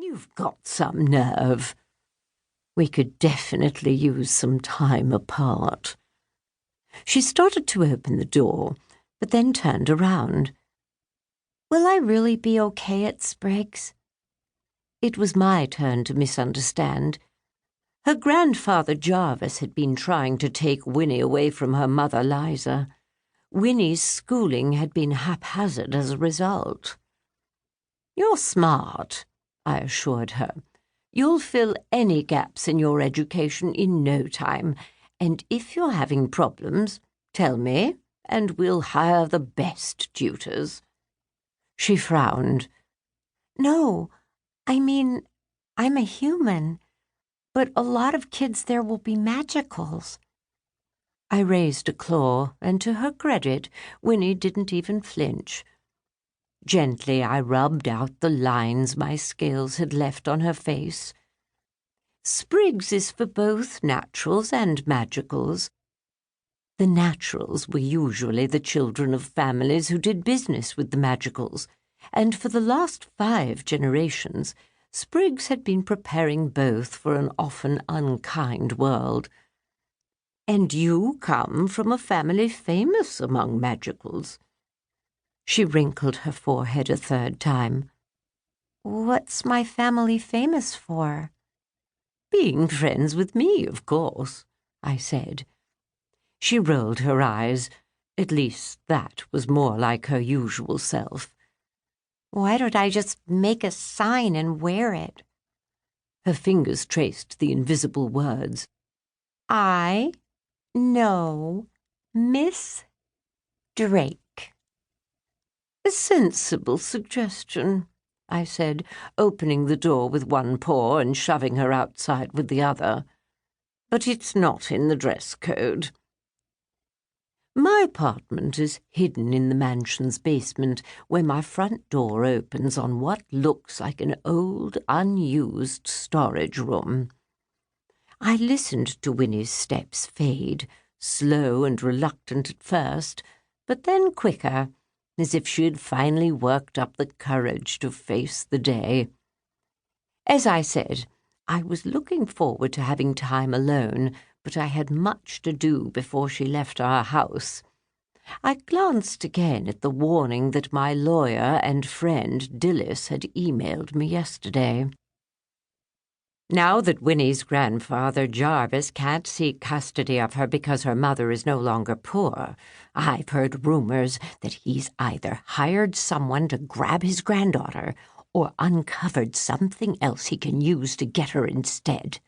You've got some nerve. We could definitely use some time apart. She started to open the door, but then turned around. Will I really be okay at Spriggs? It was my turn to misunderstand. Her grandfather Jarvis had been trying to take Winnie away from her mother Liza. Winnie's schooling had been haphazard as a result. You're smart, I assured her. You'll fill any gaps in your education in no time, and if you're having problems, tell me, and we'll hire the best tutors. She frowned. No, I mean, I'm a human, but a lot of kids there will be magicals. I raised a claw, and to her credit, Winnie didn't even flinch. Gently I rubbed out the lines my scales had left on her face. Spriggs is for both naturals and magicals. The naturals were usually the children of families who did business with the magicals, and for the last 5 generations, Spriggs had been preparing both for an often unkind world. And you come from a family famous among magicals. She wrinkled her forehead a 3rd time. What's my family famous for? Being friends with me, of course, I said. She rolled her eyes. At least that was more like her usual self. Why don't I just make a sign and wear it? Her fingers traced the invisible words. I know Miss Drake. A sensible suggestion, I said, opening the door with one paw and shoving her outside with the other. But it's not in the dress code. My apartment is hidden in the mansion's basement, where my front door opens on what looks like an old, unused storage room. I listened to Winnie's steps fade, slow and reluctant at first, but then quicker, as if she had finally worked up the courage to face the day. As I said, I was looking forward to having time alone, but I had much to do before she left our house. I glanced again at the warning that my lawyer and friend Dillis had emailed me yesterday. Now that Winnie's grandfather Jarvis can't seek custody of her because her mother is no longer poor, I've heard rumors that he's either hired someone to grab his granddaughter or uncovered something else he can use to get her instead.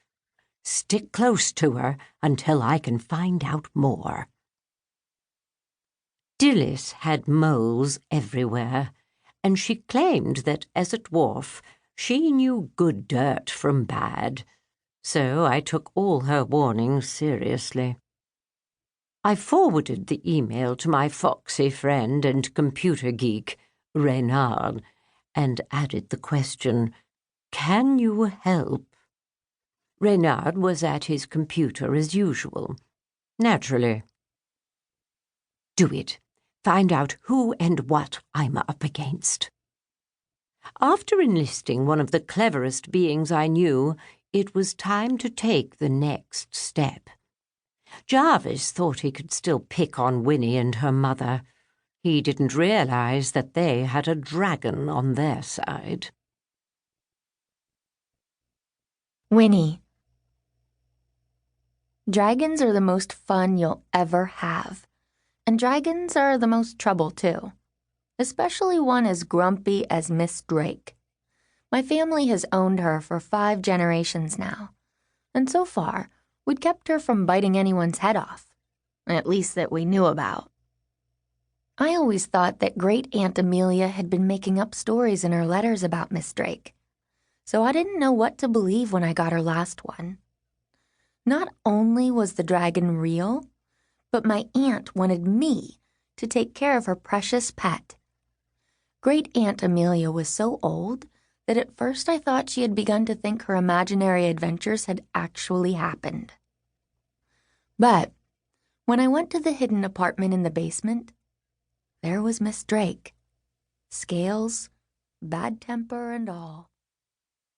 Stick close to her until I can find out more. Dillis had moles everywhere, and she claimed that as a dwarf she knew good dirt from bad, so I took all her warnings seriously. I forwarded the email to my foxy friend and computer geek, Reynard, and added the question, "Can you help?" Reynard was at his computer as usual. Naturally. Do it. Find out who and what I'm up against. After enlisting one of the cleverest beings I knew, it was time to take the next step. Jarvis thought he could still pick on Winnie and her mother. He didn't realize that they had a dragon on their side. Winnie. Dragons are the most fun you'll ever have. And dragons are the most trouble, too. Especially one as grumpy as Miss Drake. My family has owned her for 5 generations now. And so far, we'd kept her from biting anyone's head off. At least that we knew about. I always thought that Great Aunt Amelia had been making up stories in her letters about Miss Drake. So I didn't know what to believe when I got her last one. Not only was the dragon real, but my aunt wanted me to take care of her precious pet. Great Aunt Amelia was so old that at first I thought she had begun to think her imaginary adventures had actually happened. But when I went to the hidden apartment in the basement, there was Miss Drake. Scales, bad temper, and all.